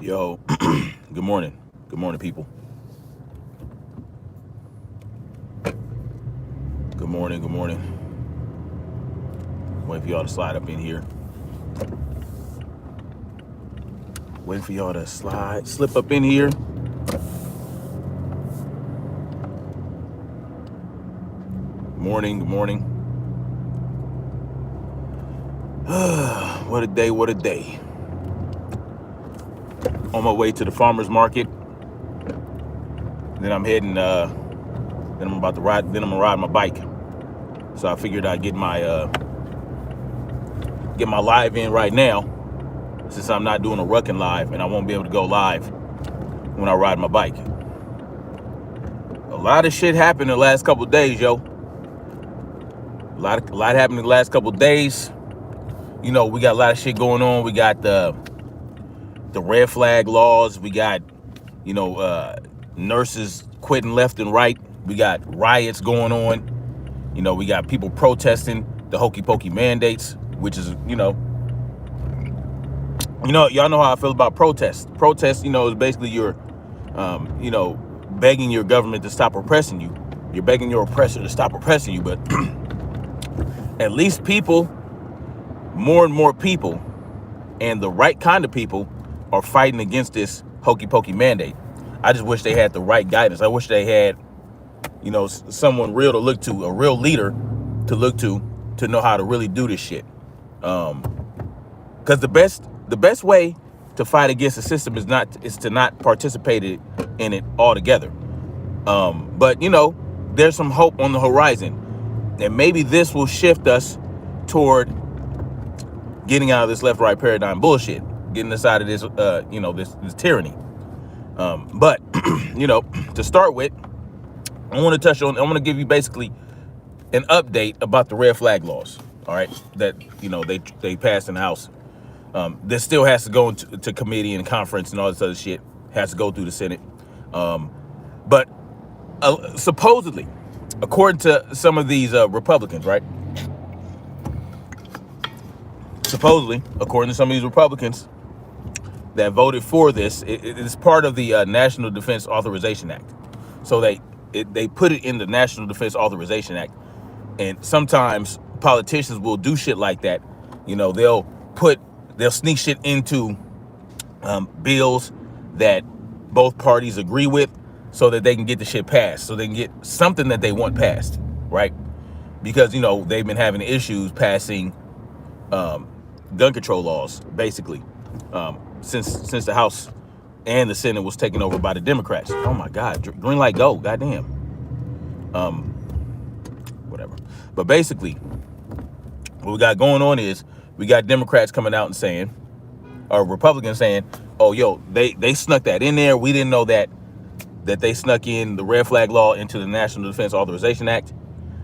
Yo, good morning. Good morning, people. Good morning. Good morning. Waiting for y'all to slide up in here. Waiting for y'all to slip up in here. Morning. Good morning. What a day. What a day. On my way to the farmer's market. Then I'm heading, then I'm about to ride, then I'm gonna ride my bike. So I figured I'd get my live in right now, since I'm not doing a rucking live, and I won't be able to go live when I ride my bike. A lot of shit happened in the last couple of days, yo. A lot happened in the last couple of days. You know, we got a lot of shit going on. We got the red flag laws. We got, nurses quitting left and right. We got riots going on. You know, we got people protesting the hokey pokey mandates, which is, y'all know how I feel about protests. Protest, is basically your, begging your government to stop oppressing you. You're begging your oppressor to stop oppressing you, but at least more and more people, and the right kind of people, are fighting against this hokey pokey mandate. I just wish they had the right guidance. I wish they had, someone real to look to, a real leader to look to know how to really do this shit. Because the best way to fight against the system is to not participate in it altogether. But there's some hope on the horizon, and maybe this will shift us toward getting out of this left-right paradigm bullshit, getting us out of this, this tyranny. But to start with, I want to give you basically an update about the red flag laws. All right, that they passed in the House. This still has to go into committee and conference and all this other shit. Has to go through the Senate. But supposedly, according to some of these Republicans, right? Supposedly, according to some of these Republicans that voted for this, it is part of the National Defense Authorization Act. So they put it in the National Defense Authorization Act. And sometimes politicians will do shit like that. They'll sneak shit into bills that both parties agree with, so that they can get the shit passed, so they can get something that they want passed, right? Because they've been having issues passing gun control laws, basically, since the House and the Senate was taken over by the Democrats. Oh my God, green light go, goddamn. Whatever. But basically, what we got going on is we got Democrats coming out and saying, or Republicans saying, oh, yo, they snuck that in there. We didn't know that they snuck in the red flag law into the National Defense Authorization Act.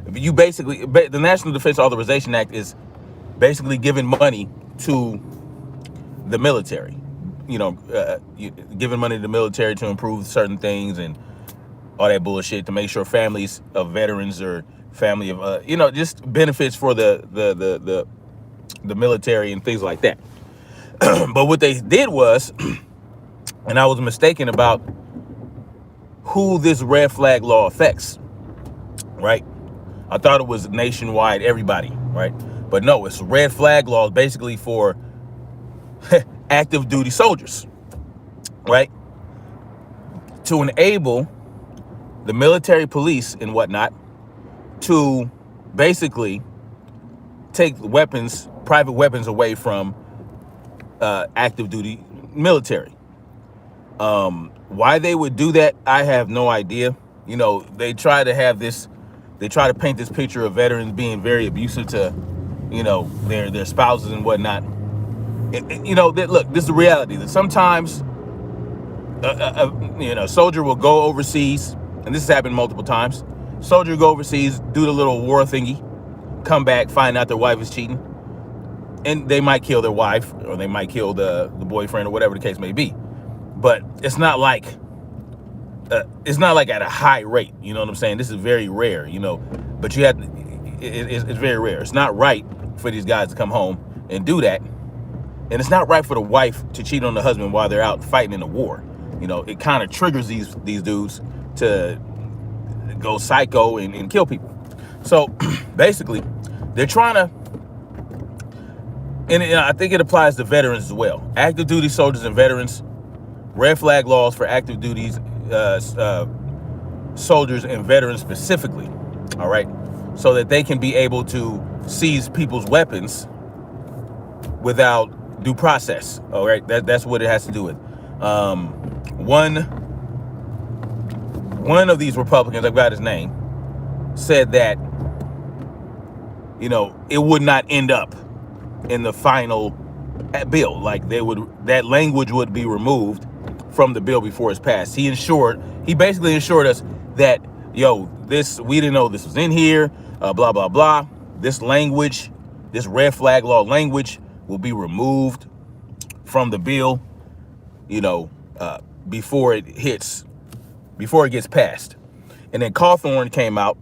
The National Defense Authorization Act is basically giving money to the military, giving money to the military to improve certain things and all that bullshit, to make sure families of veterans or family of, just benefits for the military and things like that. But what they did was, and I was mistaken about who this red flag law affects, right? I thought it was nationwide, everybody, right? But no, it's red flag laws basically for active duty soldiers, right? To enable the military police and whatnot to basically take private weapons away from active duty military. Why they would do that, I have no idea. They try to paint this picture of veterans being very abusive to, their spouses and whatnot. Look, this is the reality, that sometimes a soldier will go overseas, and this has happened multiple times. Soldier will go overseas, do the little war thingy, come back, find out their wife is cheating, and they might kill their wife, or they might kill the boyfriend, or whatever the case may be. But it's not like at a high rate. You know what I'm saying? This is very rare. But it's very rare. It's not right for these guys to come home and do that, And it's not right for the wife to cheat on the husband while they're out fighting in a war. You know, it kind of triggers these dudes to go psycho and kill people. So basically, they're trying to, and I think it applies to veterans as well. Active duty soldiers and veterans, red flag laws for active duties, soldiers and veterans specifically. All right, so that they can be able to seize people's weapons without due process. All right, that's what it has to do with. One of these Republicans, I've got his name, said that, you know, it would not end up in the final bill. Like that language would be removed from the bill before it's passed. He basically assured us that, yo, we didn't know this was in here, blah, blah, blah. This language, this red flag law language will be removed from the bill, you know, before it gets passed. And then Cawthorn came out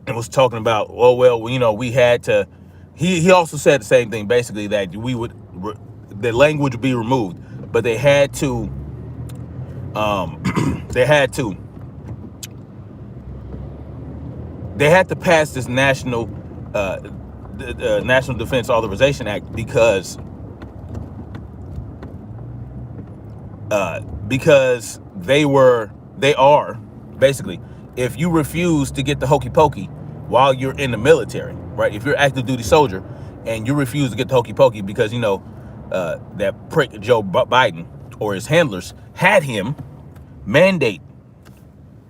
and was talking about, oh, well, you know, we had to, he also said the same thing, basically, that the language would be removed, but they had to pass this National Defense Authorization Act because they are basically, if you refuse to get the hokey pokey while you're in the military, right? If you're an active duty soldier and you refuse to get the hokey pokey because, you know, that prick Joe Biden or his handlers had him mandate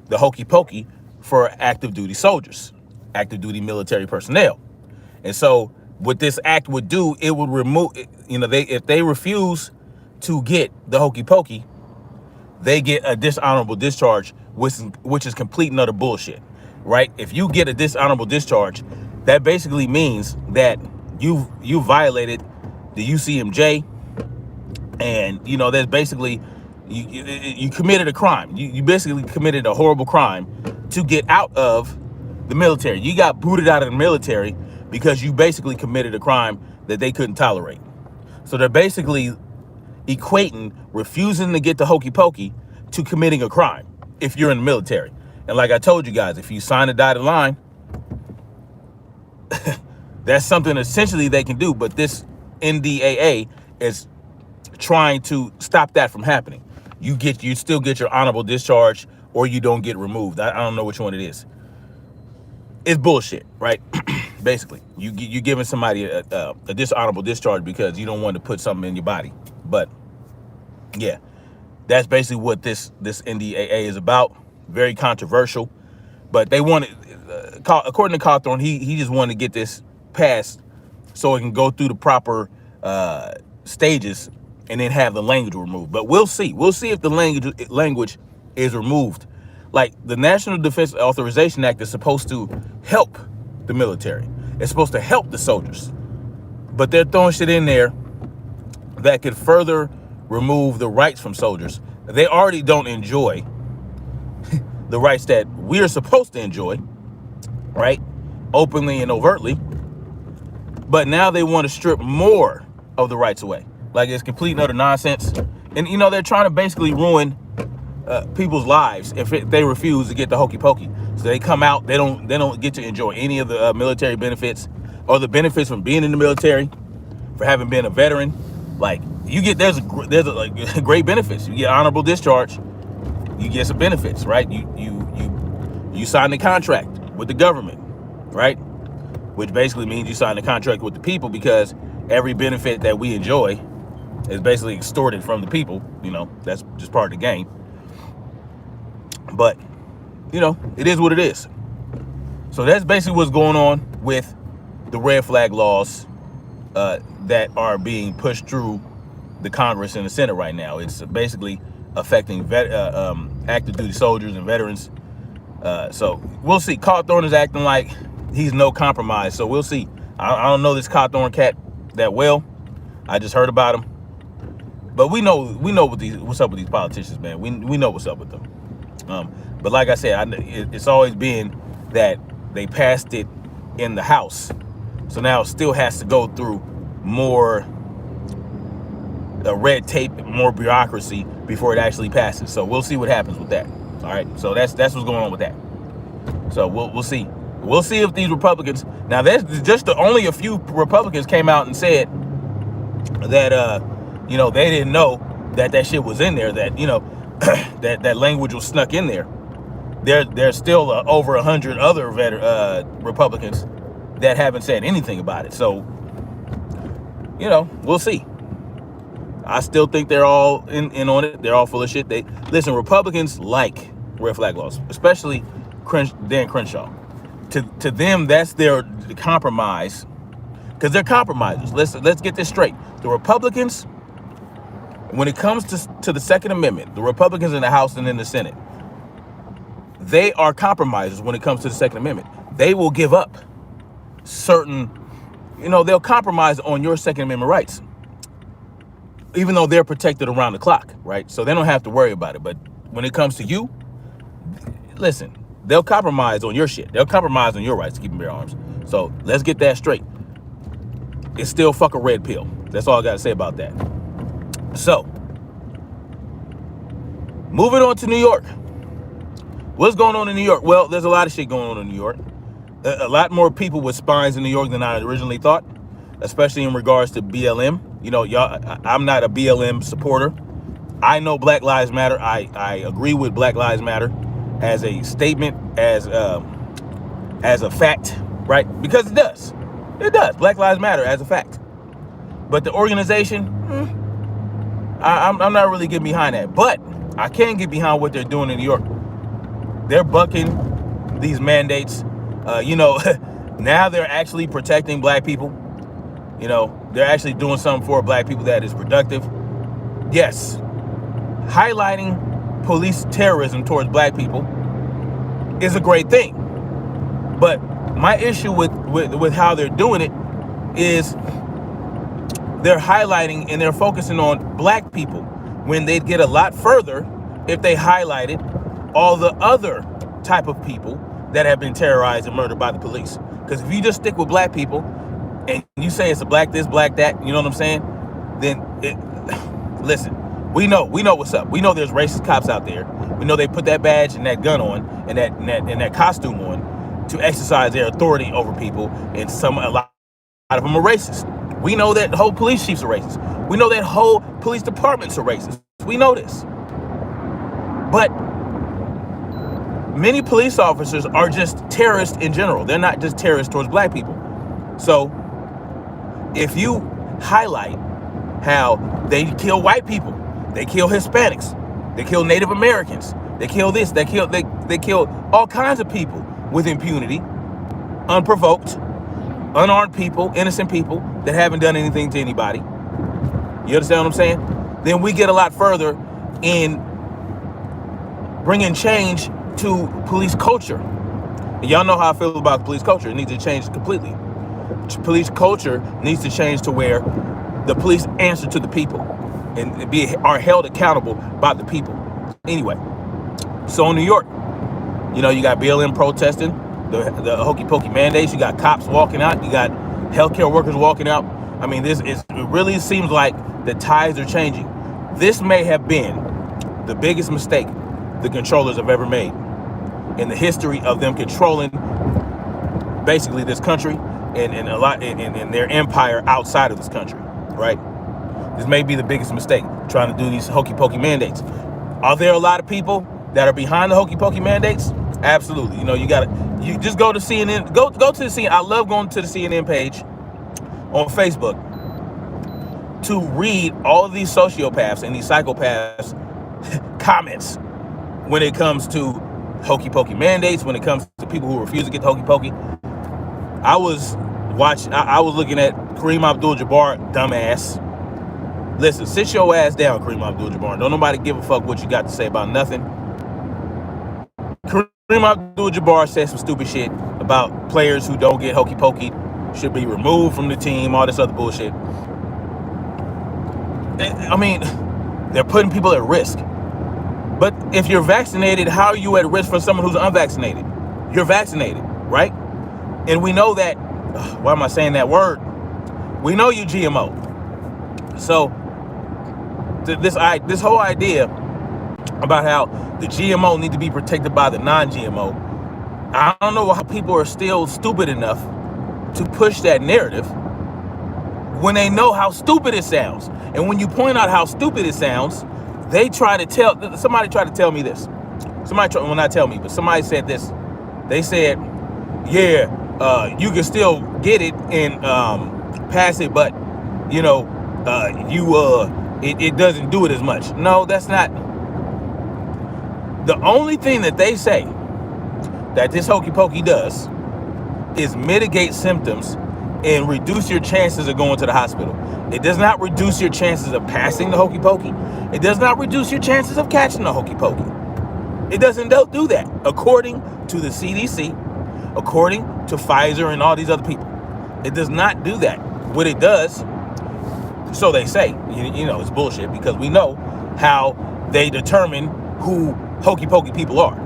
the hokey pokey for active duty soldiers, active duty military personnel. And so what this act would do, it would remove, you know, if they refuse to get the hokey pokey, they get a dishonorable discharge, which is complete and utter bullshit, right? If you get a dishonorable discharge, that basically means that you violated the UCMJ, and, you know, that's basically, you committed a crime. You basically committed a horrible crime to get out of the military. You got booted out of the military because you basically committed a crime that they couldn't tolerate. So they're basically equating refusing to get the hokey pokey to committing a crime if you're in the military. And like I told you guys, if you sign a dotted line, that's something essentially they can do. But this NDAA is trying to stop that from happening. You still get your honorable discharge, or you don't get removed. I don't know which one it is. It's bullshit, right? Basically, you giving somebody a dishonorable discharge because you don't want to put something in your body. But yeah, that's basically what this NDAA is about. Very controversial, but they wanted, according to Cawthorn, he just wanted to get this passed so it can go through the proper stages and then have the language removed. But we'll see if the language is removed. Like, the National Defense Authorization Act is supposed to help the military. It's supposed to help the soldiers, but they're throwing shit in there that could further remove the rights from soldiers. They already don't enjoy the rights that we're supposed to enjoy, right? Openly and overtly. But now they want to strip more of the rights away. Like, it's complete and utter nonsense. And, you know, they're trying to basically ruin people's lives if they refuse to get the hokey pokey. So they come out, they don't get to enjoy any of the military benefits or the benefits from being in the military, for having been a veteran. Like, you get, there's like great benefits. You get honorable discharge, you get some benefits, right? You sign the contract with the government, right? Which basically means you sign the contract with the people, because every benefit that we enjoy is basically extorted from the people. You know, that's just part of the game. But, you know, it is what it is. So that's basically what's going on with the red flag laws that are being pushed through the Congress and the Senate right now. It's basically affecting active duty soldiers and veterans. So we'll see. Cawthorn is acting like he's no compromise. So we'll see. I don't know this Cawthorn cat that well. I just heard about him. But we know what's up with these politicians, man. We know what's up with them. But like I said, it's always been that they passed it in the House. So now it still has to go through more red tape, more bureaucracy before it actually passes. So we'll see what happens with that. All right. So that's what's going on with that. So we'll see. We'll see if these Republicans, now there's just only a few Republicans came out and said that you know, they didn't know that shit was in there, that, you know, that language was snuck in there. There's still over 100 other Republicans that haven't said anything about it. So, you know, we'll see. I still think they're all in on it. They're all full of shit. Listen, Republicans like red flag laws, especially Dan Crenshaw. To them, that's their compromise, because they're compromisers. Let's get this straight. The Republicans, when it comes to the Second Amendment, the Republicans in the House and in the Senate, they are compromisers when it comes to the Second Amendment. They will give up certain, you know, they'll compromise on your Second Amendment rights, even though they're protected around the clock, right? So they don't have to worry about it. But when it comes to you, listen, they'll compromise on your shit. They'll compromise on your rights to keep and bear arms. So let's get that straight. It's still fuck a red pill. That's all I got to say about that. So, moving on to New York. What's going on in New York? Well, there's a lot of shit going on in New York. A lot more people with spines in New York than I originally thought, especially in regards to BLM. You know, y'all, I'm not a BLM supporter. I know Black Lives Matter. I agree with Black Lives Matter as a statement, as a fact, right? Because it does. It does. Black Lives Matter as a fact. But the organization, I'm not really getting behind that. But I can get behind what they're doing in New York. They're bucking these mandates. You know, now they're actually protecting black people. You know, they're actually doing something for black people that is productive. Yes, highlighting police terrorism towards black people is a great thing. But my issue with how they're doing it is they're highlighting and they're focusing on black people when they'd get a lot further if they highlighted all the other type of people that have been terrorized and murdered by the police. Because if you just stick with black people and you say it's a black this, black that, you know what I'm saying? Then listen, we know what's up. We know there's racist cops out there. We know they put that badge and that gun on and that costume on to exercise their authority over people, and a lot of them are racist. We know that whole police chiefs are racist. We know that whole police departments are racist. We know this. But many police officers are just terrorists in general. They're not just terrorists towards black people. So if you highlight how they kill white people, they kill Hispanics, they kill Native Americans, they kill this, they kill all kinds of people with impunity, unprovoked, unarmed people, innocent people that haven't done anything to anybody. You understand what I'm saying? Then we get a lot further in bringing change to police culture. And y'all know how I feel about police culture. It needs to change completely. Police culture needs to change to where the police answer to the people and are held accountable by the people. Anyway, so in New York, you know, you got BLM protesting the hokey pokey mandates. You got cops walking out. You got healthcare workers walking out. I mean, it really seems like the tides are changing. This may have been the biggest mistake the controllers have ever made in the history of them controlling basically this country and a lot in their empire outside of this country, right? This may be the biggest mistake, trying to do these hokey pokey mandates. Are there a lot of people that are behind the hokey pokey mandates? Absolutely. You know, you just go to CNN, go to the CNN. I love going to the CNN page on Facebook to read all of these sociopaths and these psychopaths comments when it comes to hokey pokey mandates, when it comes to people who refuse to get the hokey pokey. I was looking at Kareem Abdul-Jabbar, dumbass. Listen, sit your ass down, Kareem Abdul-Jabbar. Don't nobody give a fuck what you got to say about nothing. Kareem Abdul-Jabbar said some stupid shit about players who don't get hokey pokey should be removed from the team, all this other bullshit. I mean, they're putting people at risk. But if you're vaccinated, how are you at risk for someone who's unvaccinated? You're vaccinated, right? And we know that, why am I saying that word? We know you GMO. So this whole idea about how the GMO need to be protected by the non-GMO. I don't know how people are still stupid enough to push that narrative when they know how stupid it sounds. And when you point out how stupid it sounds, somebody tried to tell me this. Well, not tell me, but somebody said this. They said, yeah, you can still get it and pass it, but you know, it doesn't do it as much. No, that's not. The only thing that they say that this hokey pokey does is mitigate symptoms and reduce your chances of going to the hospital. It does not reduce your chances of passing the hokey pokey. It does not reduce your chances of catching the hokey pokey. It doesn't do that, according to the CDC, according to Pfizer and all these other people. It does not do that. What it does, so they say, you know, it's bullshit, because we know how they determine who hokey pokey people are.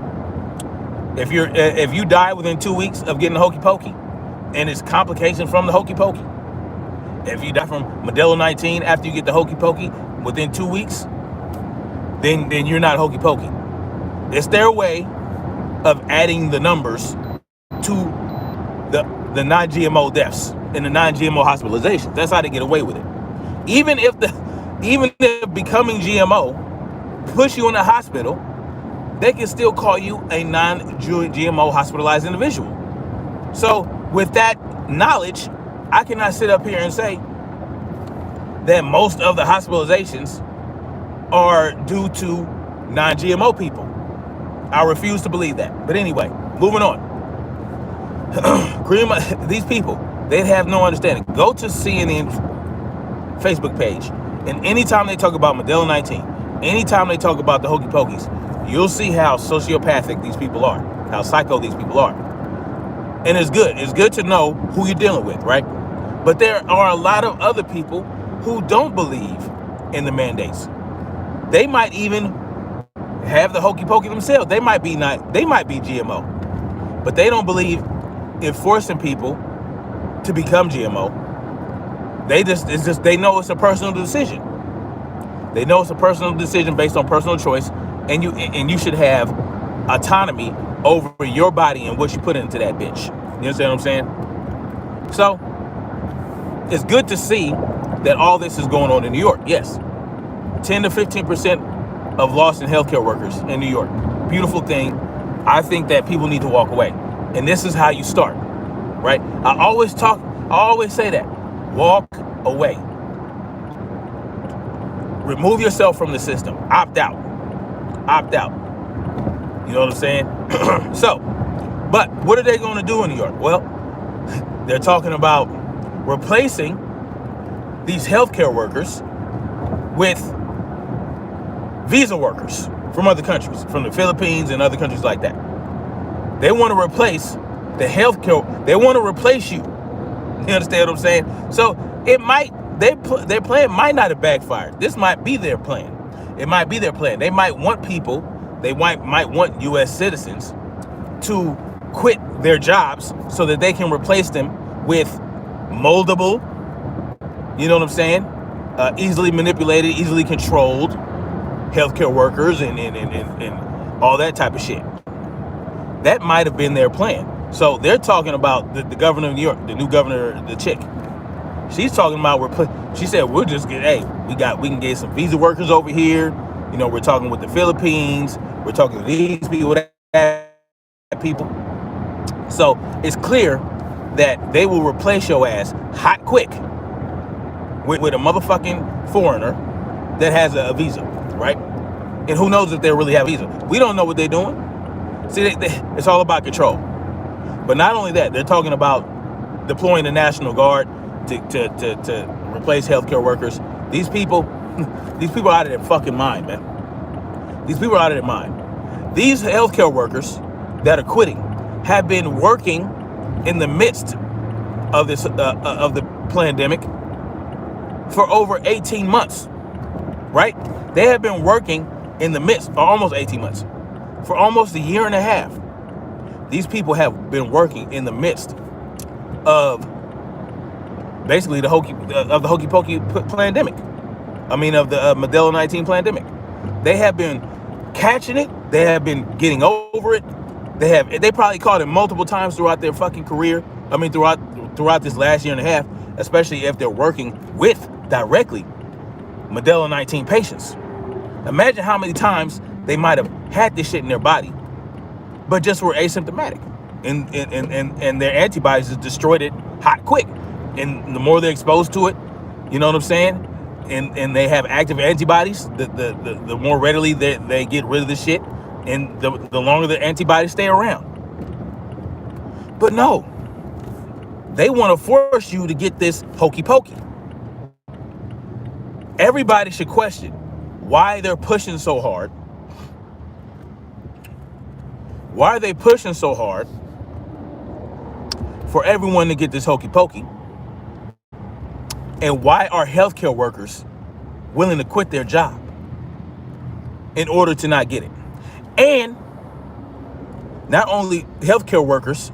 If you die within 2 weeks of getting the hokey pokey, and it's complications from the hokey pokey, if you die from Modelo 19 after you get the hokey pokey within 2 weeks, then you're not hokey pokey. It's their way of adding the numbers to the non-GMO deaths and the non-GMO hospitalizations. That's how they get away with it. Even if becoming GMO push you in the hospital, they can still call you a non-GMO hospitalized individual. So with that knowledge, I cannot sit up here and say that most of the hospitalizations are due to non-GMO people. I refuse to believe that. But anyway, moving on. These people, they have no understanding. Go to CNN Facebook page, and anytime they talk about Modelo 19, anytime they talk about the hokey pokeys, you'll see how sociopathic these people are, how psycho these people are. And it's good. It's good to know who you're dealing with, right? But there are a lot of other people who don't believe in the mandates. They might even have the hokey pokey themselves. They might be GMO, but they don't believe in forcing people to become GMO. They know it's a personal decision. They know it's a personal decision based on personal choice, and you should have autonomy over your body and what you put into that bitch. You understand what I'm saying? So it's good to see that all this is going on in New York. Yes, 10 to 15% of loss in healthcare workers in New York. Beautiful thing. I think that people need to walk away, and this is how you start, right? I always say that. Walk away. Remove yourself from the system. Opt out. You know what I'm saying? So, but what are they going to do in New York? Well, they're talking about replacing these healthcare workers with visa workers from other countries, from the Philippines and other countries like that. They want to replace the healthcare. They want to replace you. You understand what I'm saying? So their plan might not have backfired. This might be their plan. It might be their plan. They might want people. They might want U.S. citizens to quit their jobs so that they can replace them with moldable, you know what I'm saying? Easily manipulated, easily controlled healthcare workers and all that type of shit. That might have been their plan. So they're talking about the governor of New York, the new governor, the chick. She's talking about she said we can get some visa workers over here. You know, we're talking with the Philippines. We're talking to these people, that people. So it's clear that they will replace your ass hot quick with a motherfucking foreigner that has a visa, right? And who knows if they really have a visa? We don't know what they're doing. See, it's all about control. But not only that, they're talking about deploying the National Guard to replace healthcare workers. These people are out of their fucking mind, man. These people are out of their mind. These healthcare workers that are quitting have been working in the midst of this of the pandemic for over 18 months, right? They have been working in the midst, or almost 18 months, for almost a year and a half. These people have been working in the midst of basically the hokey pokey pandemic. Of the Modelo 19 pandemic. They have been catching it. They have been getting over it. They probably caught it multiple times throughout their fucking career. Throughout this last year and a half, especially if they're working with directly Modelo 19 patients. Imagine how many times they might have had this shit in their body, but just were asymptomatic. And their antibodies just destroyed it hot quick. And the more they're exposed to it, you know what I'm saying? And they have active antibodies, the more readily they get rid of the shit, and the longer the antibodies stay around. But no, they want to force you to get this hokey pokey. Everybody should question why they're pushing so hard. Why are they pushing so hard for everyone to get this hokey pokey? And why are healthcare workers willing to quit their job in order to not get it? And not only healthcare workers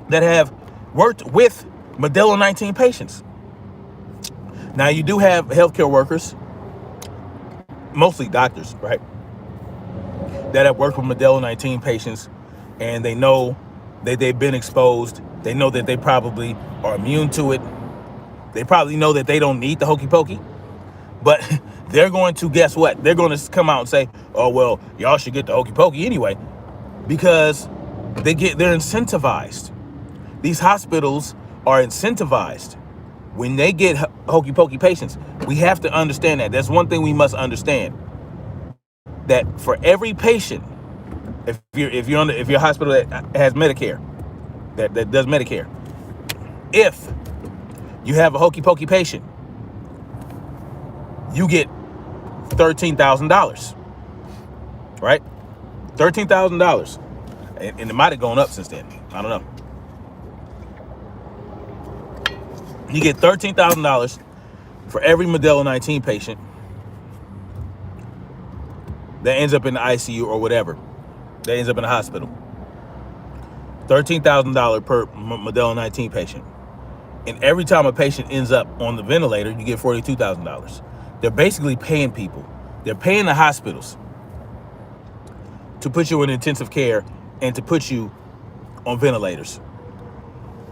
that have worked with Modelo 19 patients. Now, you do have healthcare workers, mostly doctors, right, that have worked with Modelo 19 patients, and they know that they've been exposed. They know that they probably are immune to it. They probably know that they don't need the hokey pokey. But they're going to, guess what? They're going to come out and say, oh, well, y'all should get the hokey pokey anyway, because they're incentivized. These hospitals are incentivized. When they get hokey pokey patients, we have to understand that. That's one thing we must understand. That for every patient, if you're a hospital that has Medicare, that does Medicare, if you have a hokey pokey patient, you get $13,000, right? $13,000, and it might have gone up since then. I don't know. You get $13,000 for every Modelo 19 patient that ends up in the ICU or whatever, that ends up in the hospital. $13,000 per Modelo 19 patient. And every time a patient ends up on the ventilator, you get $42,000. They're basically paying people. They're paying the hospitals to put you in intensive care and to put you on ventilators.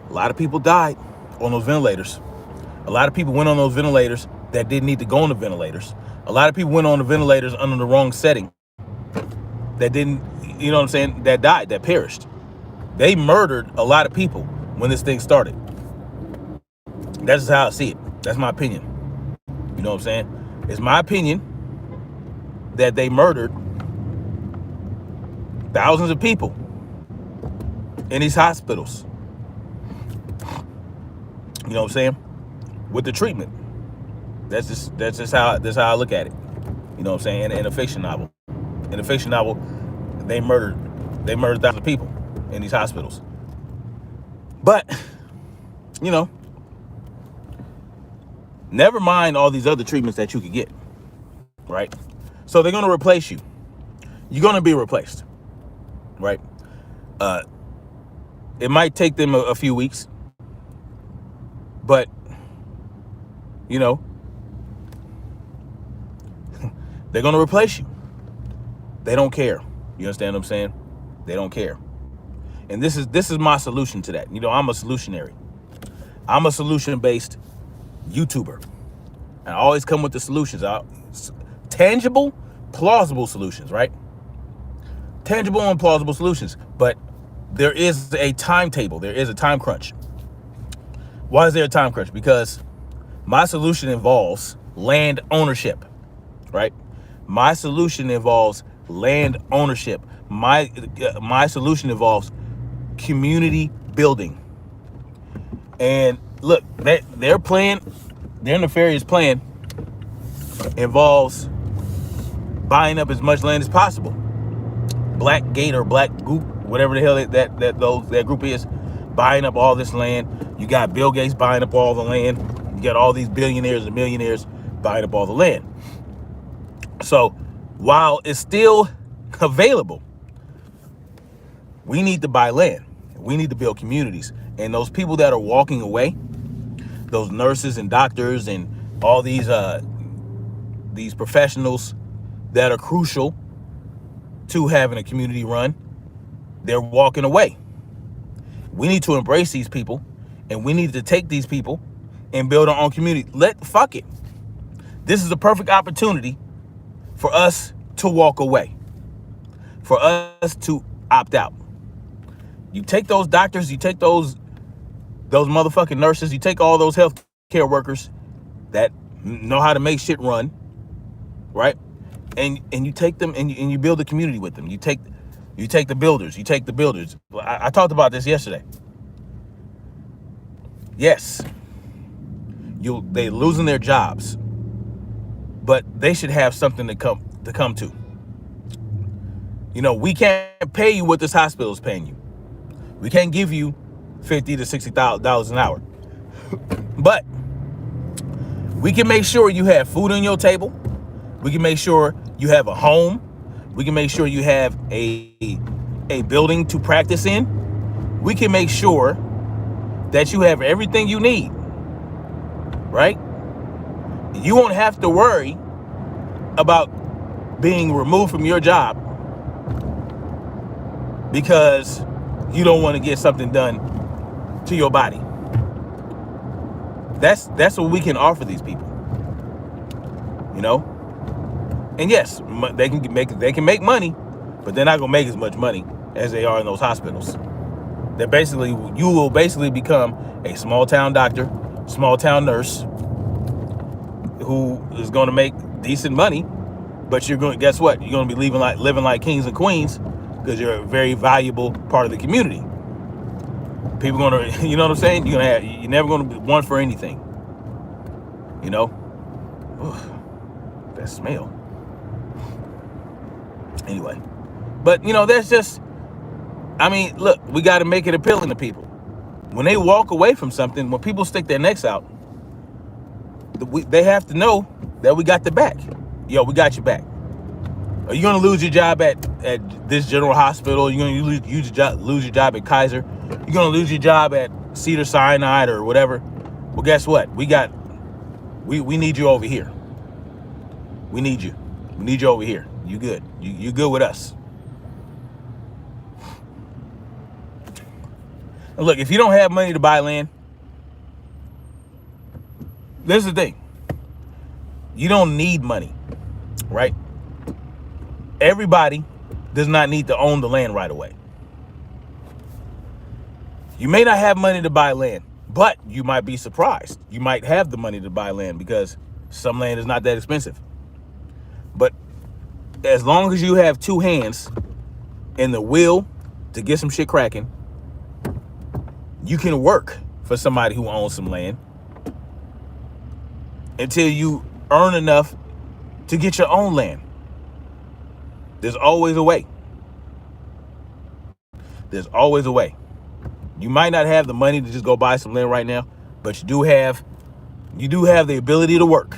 A lot of people died on those ventilators. A lot of people went on those ventilators that didn't need to go on the ventilators. A lot of people went on the ventilators under the wrong setting that didn't, you know what I'm saying, that died, that perished. They murdered a lot of people when this thing started. That's just how I see it. That's my opinion. You know what I'm saying? It's my opinion that they murdered thousands of people in these hospitals. You know what I'm saying? With the treatment. That's just how I look at it. You know what I'm saying? In a fiction novel. In a fiction novel, they murdered thousands of people in these hospitals. But, you know, never mind all these other treatments that you could get, right? So they're going to replace you. You're going to be replaced, right? It might take them a few weeks, but, you know, they're going to replace you. They don't care. You understand what I'm saying? They don't care. And this is my solution to that. You know, I'm a solutionary. I'm a solution-based YouTuber. And I always come with the solutions. Tangible, plausible solutions, right? Tangible and plausible solutions. But there is a timetable. There is a time crunch. Why is there a time crunch? Because my solution involves land ownership, right? My solution involves land ownership. My solution involves community building. And look, their nefarious plan involves buying up as much land as possible. Black Gate or Black Goop, whatever the hell that group is, buying up all this land. You got Bill Gates buying up all the land. You got all these billionaires and millionaires buying up all the land. So while it's still available, we need to buy land. We need to build communities. And those people that are walking away, those nurses and doctors and all these professionals that are crucial to having a community run, they're walking away. We need to embrace these people, and we need to take these people and build our own community. Fuck it. This is the perfect opportunity for us to walk away, for us to opt out. You take those doctors, you take those motherfucking nurses, you take all those healthcare workers that know how to make shit run, right? And you take them and you build a community with them. You take the builders. I talked about this yesterday. Yes, they losing their jobs, but they should have something to come to. You know, we can't pay you what this hospital is paying you. We can't give you $50,000 to $60,000 an hour, but we can make sure you have food on your table. We can make sure you have a home. We can make sure you have a building to practice in. We can make sure that you have everything you need, right? You won't have to worry about being removed from your job because you don't want to get something done to your body. That's what we can offer these people, you know? And yes, they can make money, but they're not gonna make as much money as they are in those hospitals. You will basically become a small town doctor, small town nurse who is gonna make decent money, but guess what? You're gonna be living like kings and queens because you're a very valuable part of the community. People gonna, you know what I'm saying? You're never gonna be one for anything. You know? Ugh, that smell. Anyway, but you know, look, we got to make it appealing to people. When they walk away from something, when people stick their necks out, they have to know that we got the back. Yo, we got your back. Are you going to lose your job at this general hospital? You're going to lose your job at Kaiser? You're going to lose your job at Cedars-Sinai or whatever? Well, guess what? We need you over here. We need you. We need you over here. You good. You good with us. And look, if you don't have money to buy land, this is the thing. You don't need money, right? Everybody does not need to own the land right away. You may not have money to buy land, but you might be surprised. You might have the money to buy land because some land is not that expensive. But as long as you have two hands and the will to get some shit cracking, you can work for somebody who owns some land until you earn enough to get your own land. There's always a way. There's always a way. You might not have the money to just go buy some land right now, but you do have the ability to work.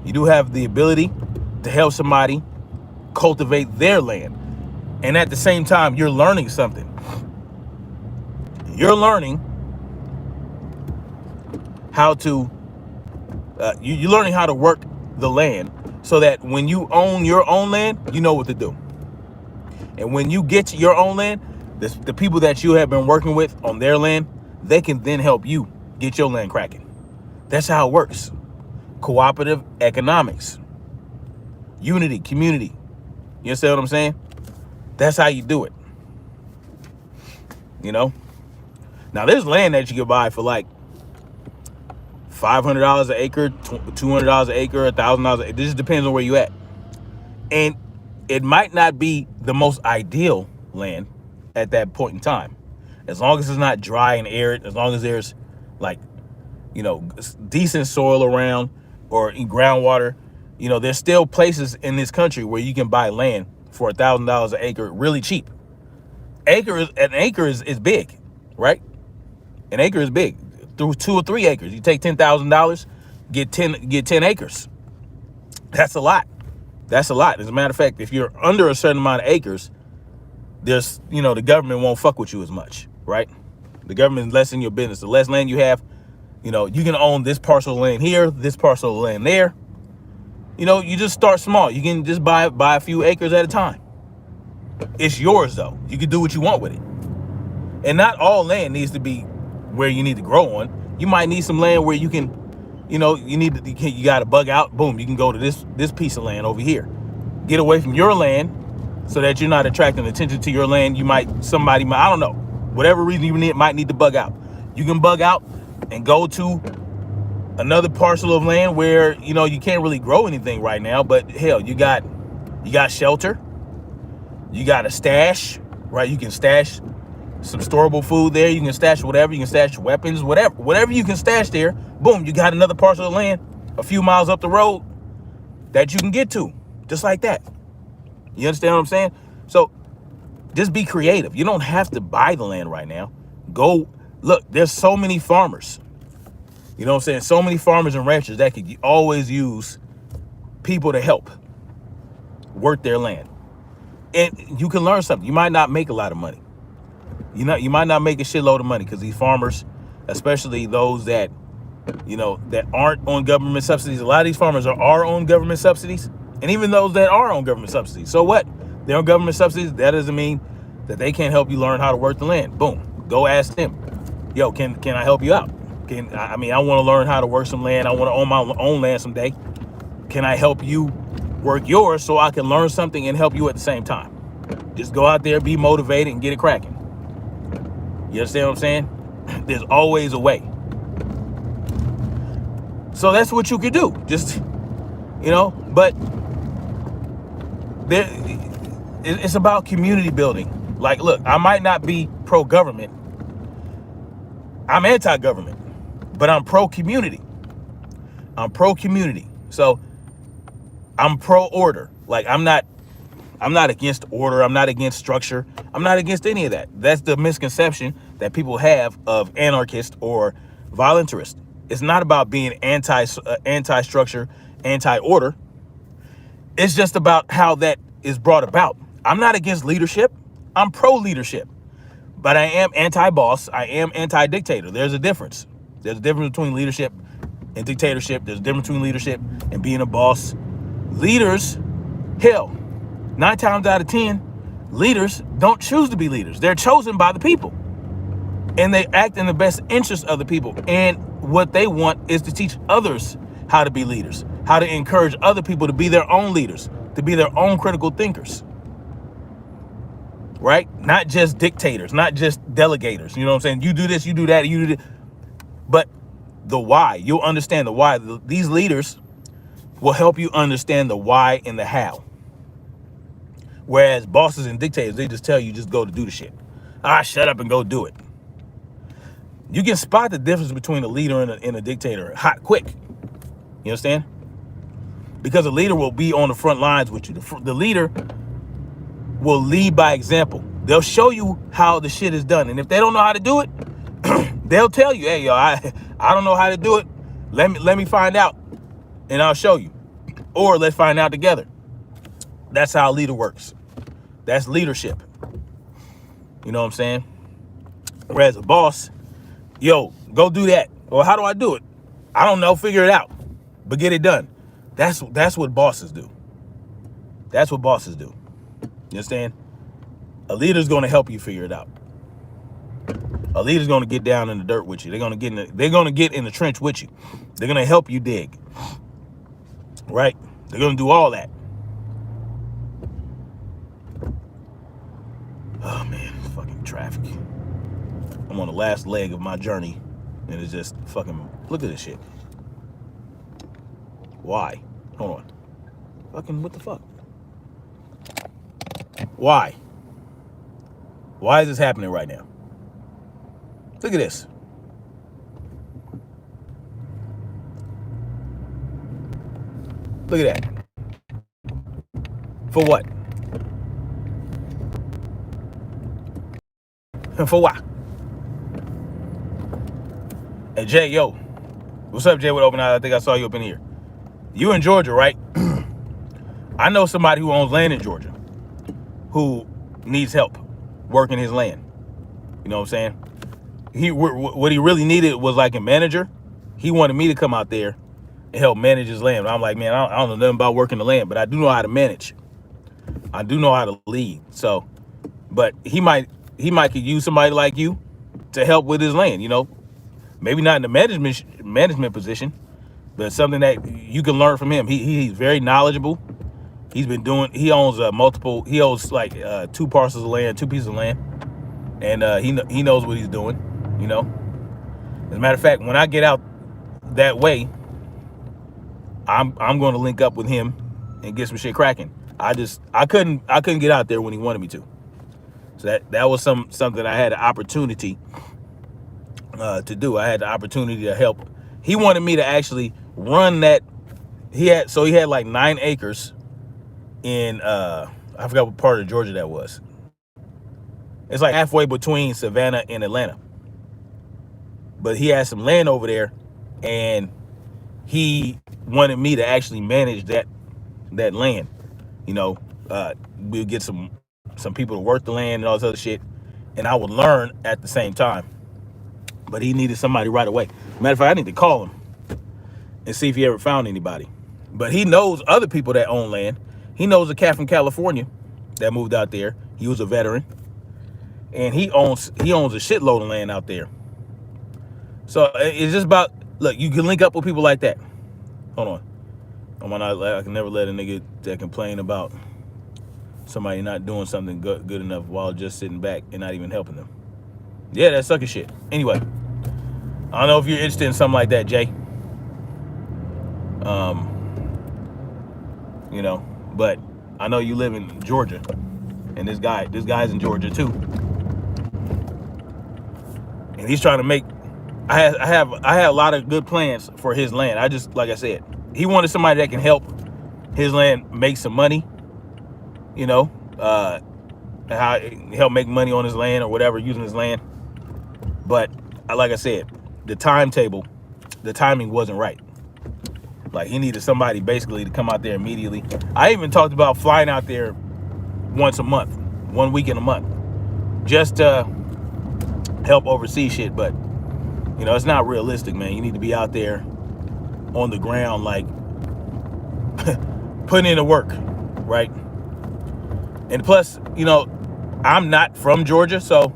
You do have the ability to help somebody cultivate their land. And at the same time, you're learning something. You're learning how to you're learning how to work the land so that when you own your own land, you know what to do. And when you get your own land, the people that you have been working with on their land, they can then help you get your land cracking. That's how it works. Cooperative economics. Unity, community. You understand what I'm saying? That's how you do it. You know? Now, there's land that you can buy for like $500 an acre, $200 an acre, $1,000. It just depends on where you at. And it might not be the most ideal land at that point in time. As long as it's not dry and arid, as long as there's like, you know, decent soil around or in groundwater, you know, there's still places in this country where you can buy land for $1,000 an acre really cheap. An acre is big, right? An acre is big. Through 2 or 3 acres, you take $10,000, get 10 acres. That's a lot. That's a lot. As a matter of fact, if you're under a certain amount of acres, there's, you know, the government won't fuck with you as much, right? The government is less in your business. The less land you have, You know, you can own this parcel of land here, this parcel of land there. You know, you just start small. You can just buy a few acres at a time. It's yours though. You can do what you want with it. And not all land needs to be where you need to grow on. You might need some land where you can, you know, you got to bug out. Boom, you can go to this piece of land over here. Get away from your land so that you're not attracting attention to your land. Somebody might, I don't know, whatever reason you might need to bug out. You can bug out and go to another parcel of land where, you know, you can't really grow anything right now, but hell, you got shelter, you got a stash, right? You can stash some storable food there. You can stash whatever. You can stash weapons, whatever you can stash there. Boom, you got another parcel of land a few miles up the road that you can get to, just like that. You understand what I'm saying? So just be creative. You don't have to buy the land right now. Go look. There's so many farmers. You know what I'm saying? So many farmers and ranchers that could always use people to help work their land. And you can learn something. You might not make a lot of money. You might not make a shitload of money because these farmers, especially those that, you know, that aren't on government subsidies, a lot of these farmers are on government subsidies. And even those that are on government subsidies, so what? They're on government subsidies. That doesn't mean that they can't help you learn how to work the land. Boom. Go ask them. Yo, can I help you out? I want to learn how to work some land. I want to own my own land someday. Can I help you work yours so I can learn something and help you at the same time? Just go out there, be motivated, and get it cracking. You understand what I'm saying? There's always a way. So that's what you could do. Just, you know, but it's about community building. Like, look, I might not be pro-government. I'm anti-government, but I'm pro-community. I'm pro-community. So I'm pro-order. Like, I'm not against order. I'm not against structure. I'm not against any of that. That's the misconception that people have of anarchist or voluntarist. It's not about being anti-structure, anti-order. It's just about how that is brought about. I'm not against leadership. I'm pro-leadership. But I am anti-boss. I am anti-dictator. There's a difference. There's a difference between leadership and dictatorship. There's a difference between leadership and being a boss. Leaders, hell, 9 times out of 10, leaders don't choose to be leaders. They're chosen by the people. And they act in the best interest of the people. And what they want is to teach others how to be leaders, how to encourage other people to be their own leaders, to be their own critical thinkers. Right? Not just dictators, not just delegators. You know what I'm saying? You do this, you do that, you do this. But the why, you'll understand the why. These leaders will help you understand the why and the how. Whereas bosses and dictators, they just tell you just go to do the shit. Shut up and go do it. You can spot the difference between a leader and a dictator hot quick. You understand? Because a leader will be on the front lines with you. The leader will lead by example. They'll show you how the shit is done. And if they don't know how to do it, they'll tell you, hey, yo, I don't know how to do it. Let me find out and I'll show you. Or let's find out together. That's how a leader works. That's leadership. You know what I'm saying? Whereas a boss, yo, go do that. Well, how do I do it? I don't know. Figure it out. But get it done. That's what bosses do. That's what bosses do. You understand? A leader's going to help you figure it out. A leader's going to get down in the dirt with you. They're going to get in the trench with you. They're going to help you dig. Right? They're going to do all that. Oh man, fucking traffic. I'm on the last leg of my journey and it's just fucking, look at this shit. Why? Hold on. Fucking, what the fuck? Why? Why is this happening right now? Look at this. Look at that. For what? For what? Hey, Jay, yo. What's up, Jay, with Open Eyes? I think I saw you up in here. You in Georgia, right? I know somebody who owns land in Georgia who needs help working his land. You know what I'm saying? What he really needed was like a manager he wanted me to come out there and help manage his land. I'm like, man, I don't know nothing about working the land, but I do know how to manage. I do know how to lead. So, but he might could use somebody like you to help with his land. Maybe not in the management position, but something that you can learn from him. He's very knowledgeable. He owns he owns like 2 parcels of land, 2 pieces of land, and he knows what he's doing. As a matter of fact, when I get out that way, I'm going to link up with him and get some shit cracking. I couldn't get out there when he wanted me to. So that was something I had the opportunity to do. I had the opportunity to help. He wanted me to actually run that. He had like 9 acres in I forgot what part of Georgia that was. It's like halfway between Savannah and Atlanta. But he had some land over there, and he wanted me to actually manage that land. We'll get some people to work the land and all this other shit, and I would learn at the same time. But he needed somebody right away. Matter of fact, I need to call him and see if he ever found anybody. But he knows other people that own land. He knows a cat from California that moved out there. He was a veteran, and he owns a shitload of land out there. So it's just about, look, you can link up with people like that. Hold on. I can never let a nigga that complain about somebody not doing something good enough while just sitting back and not even helping them. Yeah, that's sucker shit. Anyway, I don't know if you're interested in something like that, Jay. But I know you live in Georgia, and this guy's in Georgia too, and he's trying to make. I have a lot of good plans for his land. Like I said, he wanted somebody that can help his land make some money. How help make money on his land or whatever using his land. But like I said, the timing wasn't right. Like, he needed somebody basically to come out there immediately. I even talked about flying out there once a month, 1 week in a month, just to help oversee shit. But it's not realistic, man. You need to be out there on the ground, like putting in the work, right? And plus, I'm not from Georgia, so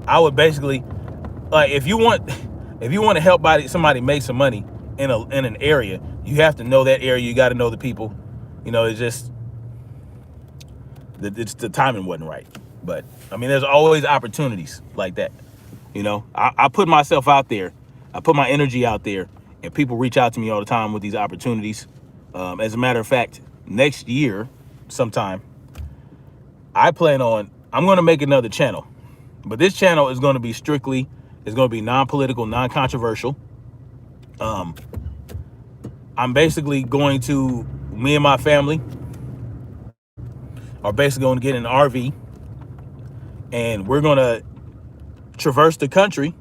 I would basically, like, if you want to help somebody make some money in an area, you have to know that area. You got to know the people. It's just the timing wasn't right. But I mean, there's always opportunities like that. I put myself out there. I put my energy out there, and people reach out to me all the time with these opportunities. As a matter of fact, next year, sometime, I'm going to make another channel. But this channel is going to be non-political, non-controversial. I'm basically me and my family are basically going to get an RV, and we're going to traverse the country,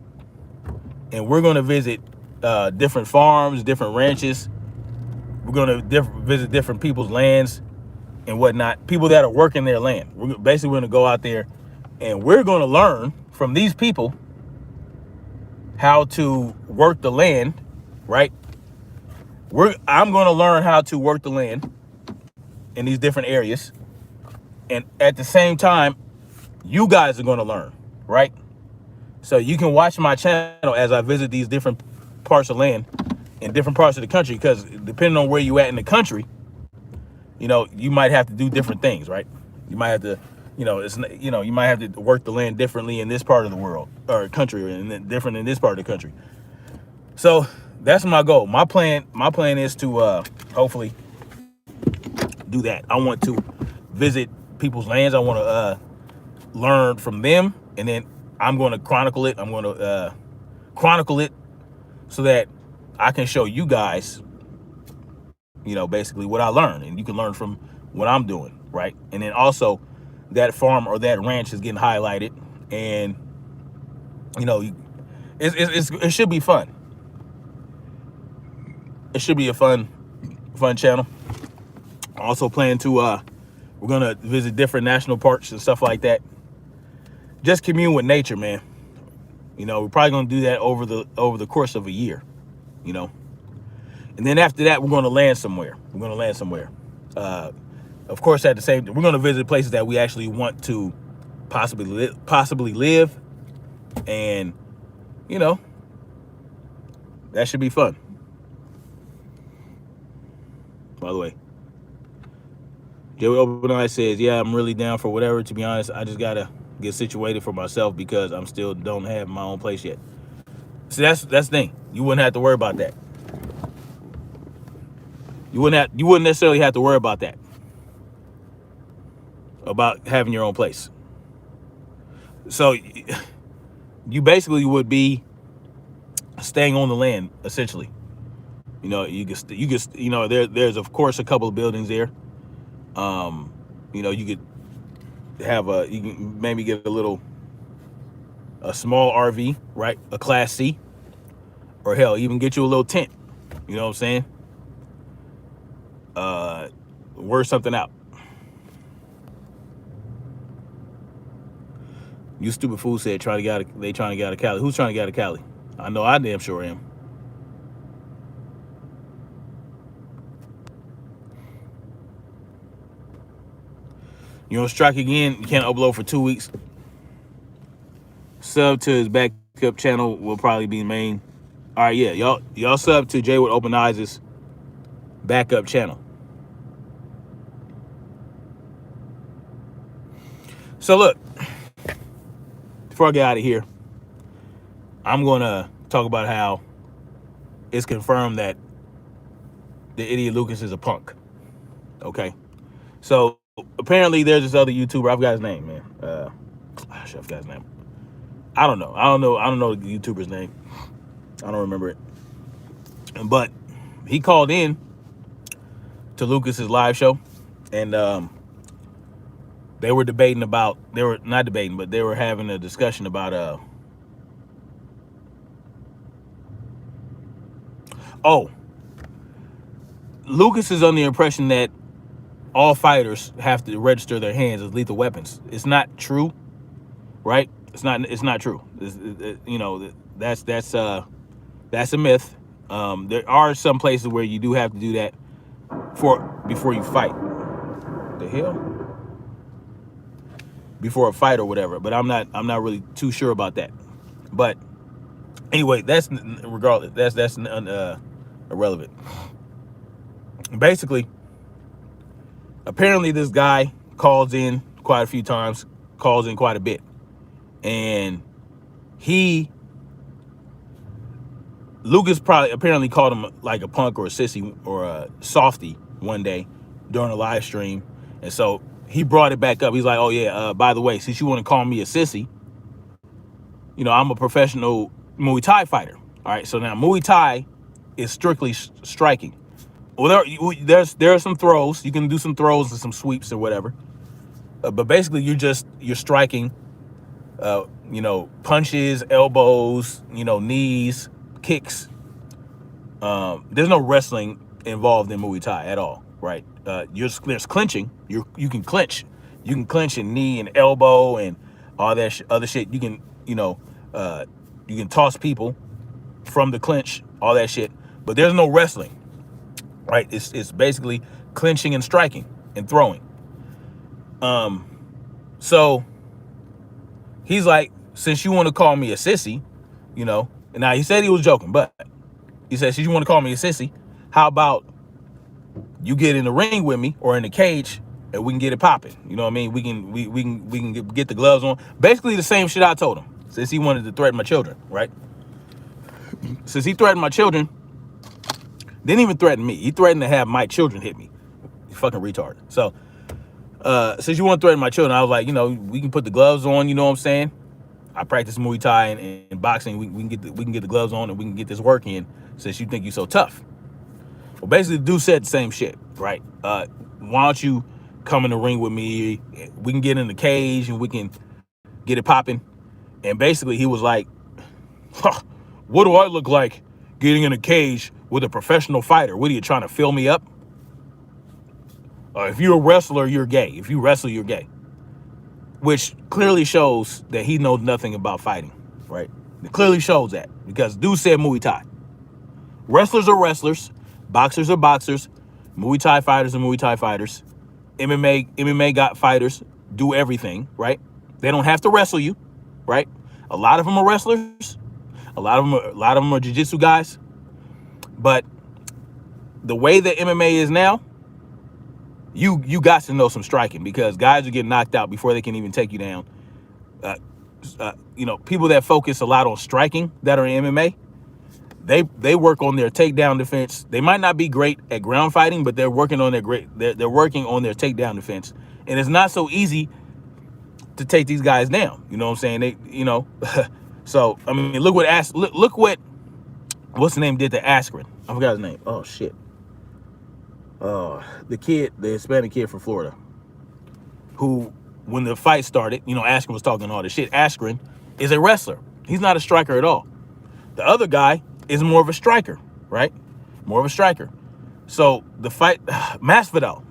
and we're going to visit different farms, different ranches. We're going to visit different people's lands and whatnot, people that are working their land. We're going to go out there, and we're going to learn from these people how to work the land, right? I'm going to learn how to work the land in these different areas, and at the same time, you guys are going to learn, right? So you can watch my channel as I visit these different parts of land in different parts of the country, because depending on where you at in the country, you might have to do different things, right? You might have to, you might have to work the land differently in this part of the world or country, and then different in this part of the country. So that's my goal. My plan is to hopefully do that. I want to visit people's lands. I want to learn from them, and then I'm going to chronicle it. I'm going to chronicle it so that I can show you guys, basically what I learned, and you can learn from what I'm doing, right? And then also that farm or that ranch is getting highlighted, and it should be fun. It should be a fun channel. I also plan to we're gonna visit different national parks and stuff like that. Just commune with nature, man. We're probably gonna do that over the course of a year. you know. And then after that, we're going to land somewhere. We're going to land somewhere. Of course, at the same time, we're going to visit places that we actually want to possibly live. And, you know, that should be fun. By the way, Joey Open Eye says, yeah, I'm really down for whatever. To be honest, I just got to get situated for myself because I'm still don't have my own place yet. See, that's the thing. You wouldn't have to worry about that. You wouldn't necessarily have to worry about that. About having your own place. So you basically would be staying on the land, essentially. You know, you could you know, there's of course a couple of buildings there. You know, you could have you can maybe get a small RV, right? A Class C, or hell, even get you a little tent. You know what I'm saying? Work something out. You stupid fool said they trying to get out of Cali. Who's trying to get out of Cali? I know I damn sure am. You know, strike again. You can't upload for 2 weeks. Sub to his backup channel will probably be main. All right, yeah, y'all sub to Jay with Open Eyes' backup channel. So look, before I get out of here, I'm gonna talk about how it's confirmed that the idiot Lucas is a punk. Okay, so apparently there's this other YouTuber. I forgot his name, man. I forgot his name. I don't know the YouTuber's name. I don't remember it. But he called in to Lucas's live show, and they were debating about. They were not debating, but they were having a discussion about Lucas is under the impression that all fighters have to register their hands as lethal weapons. It's not true, right? It's not true. You know, that's a myth. There are some places where you do have to do that before you fight. The hell? Before a fight or whatever. But I'm not really too sure about that. But anyway, that's regardless. That's irrelevant. Basically, apparently this guy calls in quite a few times, calls in quite a bit. And Lucas apparently called him like a punk or a sissy or a softy one day during a live stream. And so he brought it back up. He's like, oh yeah, by the way, since you want to call me a sissy, you know, I'm a professional Muay Thai fighter. All right, so now Muay Thai is strictly striking. Well, there are some throws. You can do some throws and some sweeps or whatever. But basically, you're striking, you know, punches, elbows, you know, knees, kicks. There's no wrestling involved in Muay Thai at all, right? There's clinching. You can clinch. You can clinch and knee and elbow and all that other shit. You can, you know, you can toss people from the clinch, all that shit. But there's no wrestling, right? It's basically clinching and striking and throwing. So he's like, since you want to call me a sissy, you know, and now he said he was joking, but he said, since you want to call me a sissy, how about you get in the ring with me or in the cage and we can get it popping? You know what I mean? We can get the gloves on. Basically the same shit I told him, since he wanted to threaten my children, right? Since he threatened my children, didn't even threaten me. He threatened to have my children hit me. You fucking retard. So, since you want to threaten my children, I was like, you know, we can put the gloves on. You know what I'm saying? I practice Muay Thai and boxing. We can get the gloves on and we can get this work in. Since you think you're so tough. Well, basically, the dude said the same shit, right? Why don't you come in the ring with me? We can get in the cage and we can get it popping. And basically, he was like, huh, what do I look like getting in a cage with a professional fighter? What are you trying to fill me up? If you're a wrestler, you're gay. If you wrestle, you're gay. Which clearly shows that he knows nothing about fighting, right? It clearly shows that because dude said Muay Thai. Wrestlers are wrestlers. Boxers are boxers. Muay Thai fighters are Muay Thai fighters. MMA got fighters do everything, right? They don't have to wrestle you, right? A lot of them are wrestlers. A lot of them are jiu-jitsu guys. But the way that MMA is now, you got to know some striking, because guys are getting knocked out before they can even take you down. People that focus a lot on striking that are in MMA, they work on their takedown defense. They might not be great at ground fighting, but they're working on they're working on their takedown defense. And it's not so easy to take these guys down. You know what I'm saying? So I mean, look what what's the name did to Askren. I forgot his name. Oh shit. The Hispanic kid from Florida, who, when the fight started, Askren was talking all this shit. Askren is a wrestler. He's not a striker at all. The other guy is more of a striker, right? More of a striker. So the fight, Masvidal.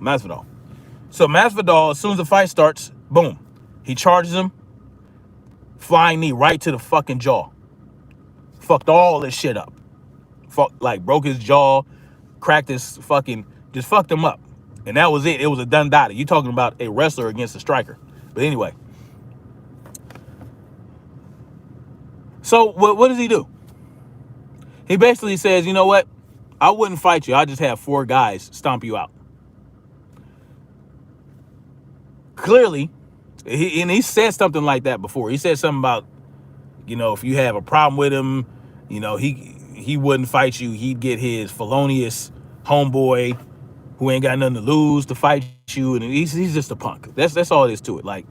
So Masvidal, as soon as the fight starts, boom, he charges him, flying knee right to the fucking jaw. Fucked all this shit up. Broke his jaw, cracked his just fucked him up. And that was it. It was a done data. You're talking about a wrestler against a striker. But anyway. So what does he do? He basically says, you know what? I wouldn't fight you. I just have 4 guys stomp you out. Clearly, he said something like that before. He said something about, if you have a problem with him, he wouldn't fight you. He'd get his felonious homeboy who ain't got nothing to lose to fight you, and he's just a punk. That's all it is to it.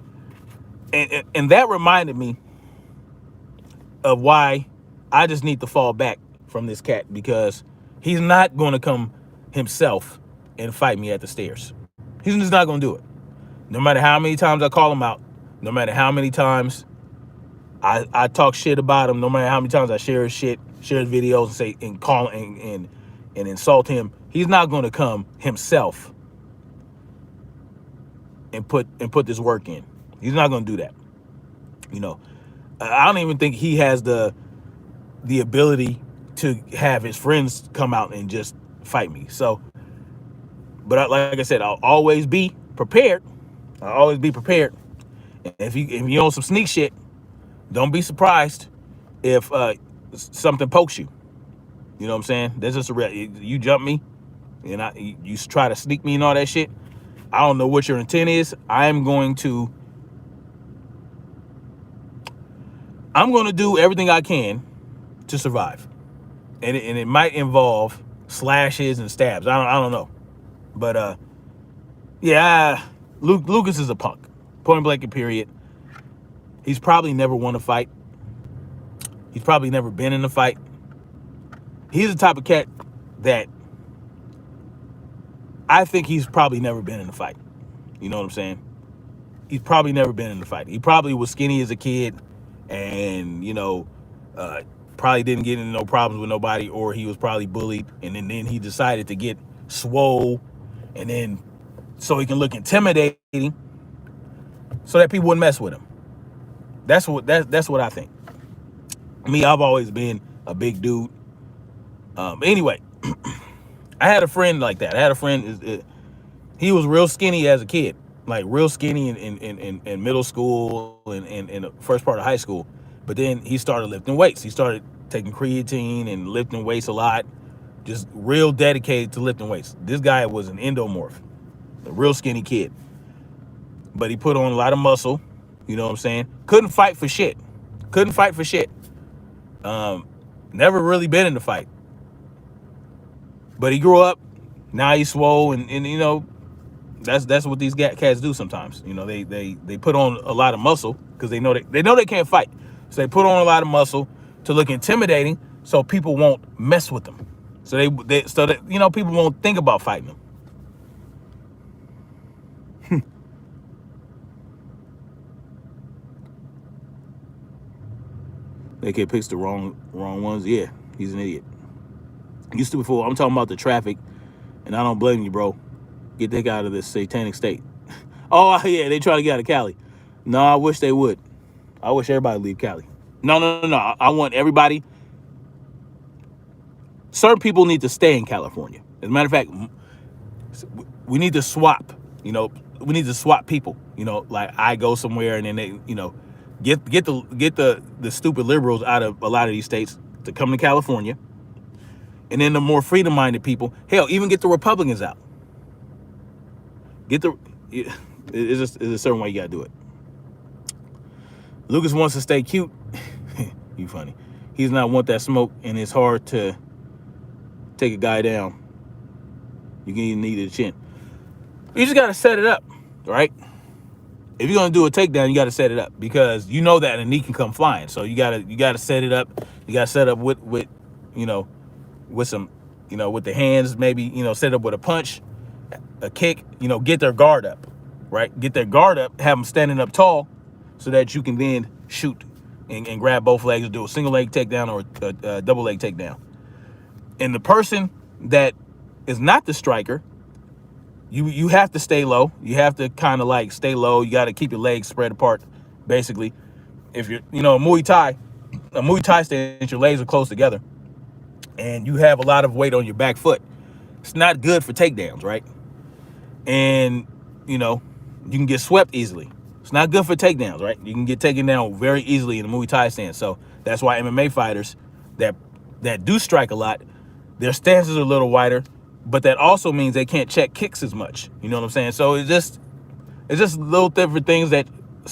And that reminded me of why I just need to fall back from this cat, because he's not going to come himself and fight me at the stairs. He's just not going to do it. No matter how many times I call him out, no matter how many times I talk shit about him, no matter how many times I share his shit, share his videos, and call and insult him, he's not going to come himself and put this work in. He's not going to do that. I don't even think he has the ability to have his friends come out and just fight me. So, but like I said, I'll always be prepared. And if you on some sneak shit, don't be surprised if something pokes you. You know what I'm saying? That's just you jump me, and you try to sneak me and all that shit. I don't know what your intent is. I'm going to do everything I can to survive, and it might involve slashes and stabs. I don't know, but yeah, Lucas is a punk, point blank and period. He's probably never won a fight. He's probably never been in a fight. He's the type of cat that I think he's probably never been in a fight. You know what I'm saying? He's probably never been in a fight. He probably was skinny as a kid, and probably didn't get into no problems with nobody, or he was probably bullied, and then he decided to get swole, and then so he can look intimidating, so that people wouldn't mess with him. That's what I think. Me, I've always been a big dude. Anyway, I had a friend like that. I had a friend. He was real skinny as a kid, like real skinny in middle school and in the first part of high school. But then he started lifting weights. He started taking creatine and lifting weights a lot, just real dedicated to lifting weights. This guy was an endomorph, a real skinny kid. But he put on a lot of muscle, you know what I'm saying? Couldn't fight for shit. Never really been in the fight. But he grew up, now he's swole, and that's what these cats do sometimes. They put on a lot of muscle because they know they can't fight. So they put on a lot of muscle to look intimidating, so people won't mess with them. So people won't think about fighting them. AK picks the wrong ones. Yeah, he's an idiot. You stupid fool. I'm talking about the traffic, and I don't blame you, bro. Get that guy out of this satanic state. Oh, yeah, they try to get out of Cali. No, I wish they would. I wish everybody would leave Cali. No. I want everybody certain people need to stay in California. As a matter of fact, we need to swap. We need to swap people. Like I go somewhere and then they, get the stupid liberals out of a lot of these states to come to California, and then the more freedom-minded people, hell, even get the Republicans out. It's a certain way you gotta do it. Lucas wants to stay cute. You funny. He does not want that smoke, and it's hard to take a guy down. You can even need a chin. You just gotta set it up, right? If you're gonna do a takedown, you gotta set it up, because you know that a knee can come flying. So you gotta set it up. You gotta set up with some, with the hands, maybe, set up with a punch, a kick, get their guard up, right? Get their guard up, have them standing up tall so that you can then shoot and grab both legs and do a single leg takedown or a double leg takedown. And the person that is not the striker, you have to stay low. You have to kind of like stay low. You got to keep your legs spread apart, basically. If you're, a Muay Thai stance, your legs are close together and you have a lot of weight on your back foot. It's not good for takedowns, right? And, you can get swept easily. It's not good for takedowns, right? You can get taken down very easily in a Muay Thai stance. So that's why MMA fighters that do strike a lot, their stances are a little wider, but that also means they can't check kicks as much. You know what I'm saying? So it's just little different things that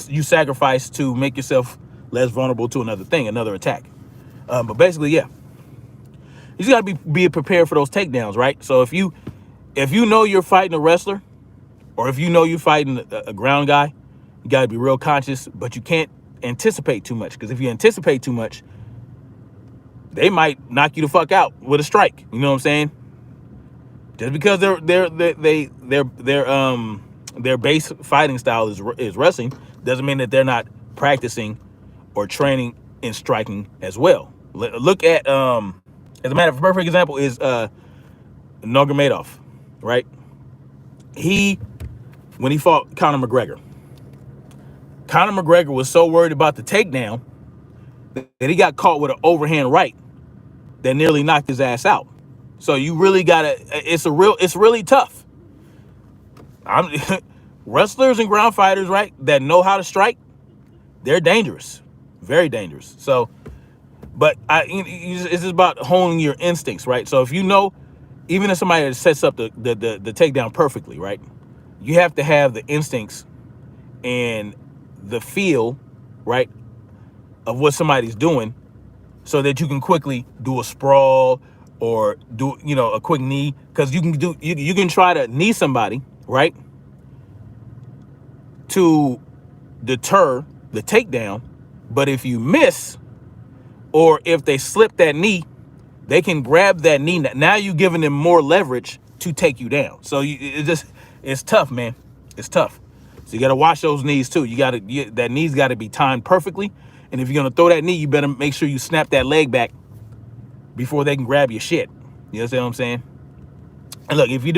you sacrifice to make yourself less vulnerable to another attack. But basically, yeah, you just gotta be prepared for those takedowns, right? So if you know you're fighting a wrestler, or if you know you're fighting a ground guy, you gotta be real conscious, but you can't anticipate too much, because if you anticipate too much, they might knock you the fuck out with a strike. You know what I'm saying? Just because their base fighting style is wrestling doesn't mean that they're not practicing or training in striking as well. Look at as a matter of perfect example is Nurmagomedov, right? When he fought Conor McGregor was so worried about the takedown that he got caught with an overhand right that nearly knocked his ass out. So you really gotta, it's really tough. Wrestlers and ground fighters, right, that know how to strike, they're dangerous, very dangerous. So, but it's just about honing your instincts, right? So if even if somebody sets up the takedown perfectly, right, you have to have the instincts and the feel, right, of what somebody's doing, so that you can quickly do a sprawl or do a quick knee, because you can try to knee somebody, right, to deter the takedown, but if you miss, or if they slip that knee, they can grab that knee. Now you're giving them more leverage to take you down. So it's tough, man. It's tough. So you got to watch those knees too. That knee's got to be timed perfectly. And if you're going to throw that knee, you better make sure you snap that leg back before they can grab your shit. You understand what I'm saying? And look, if they're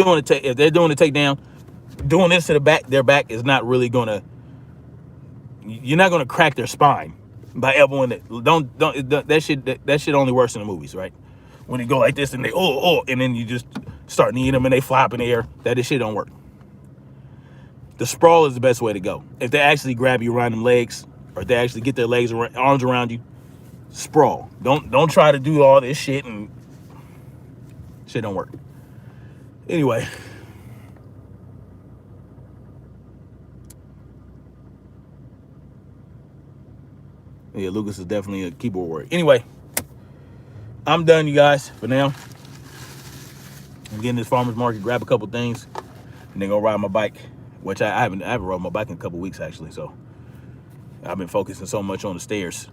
doing a takedown, doing this to their back is not really you're not going to crack their spine by elbowing it. That shit only works in the movies, right? When you go like this and they and then you just start kneeing them and they fly up in the air. That shit don't work. The sprawl is the best way to go. If they actually grab you around them legs, or if they actually get their arms around you, sprawl. Don't try to do all this shit and shit don't work. Anyway. Yeah, Lucas is definitely a keyboard warrior. Anyway, I'm done, you guys, for now. I'm getting this farmer's market, grab a couple things, and then go ride my bike, which I haven't rode my bike in a couple weeks, actually. So I've been focusing so much on the stairs.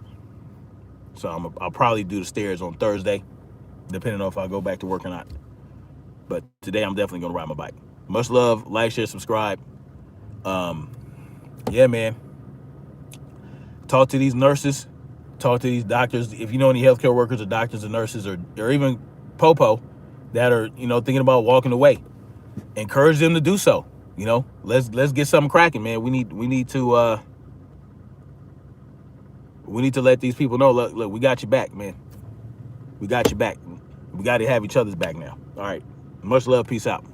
So I'll probably do the stairs on Thursday, depending on if I go back to work or not. But today I'm definitely going to ride my bike. Much love. Like, share, subscribe. Yeah, man. Talk to these nurses. Talk to these doctors. If you know any healthcare workers or doctors or nurses or even popo that are, thinking about walking away, encourage them to do so. Let's get something cracking, man. We need to let these people know, look, we got you back, man. We got you back. We got to have each other's back now. All right. Much love. Peace out.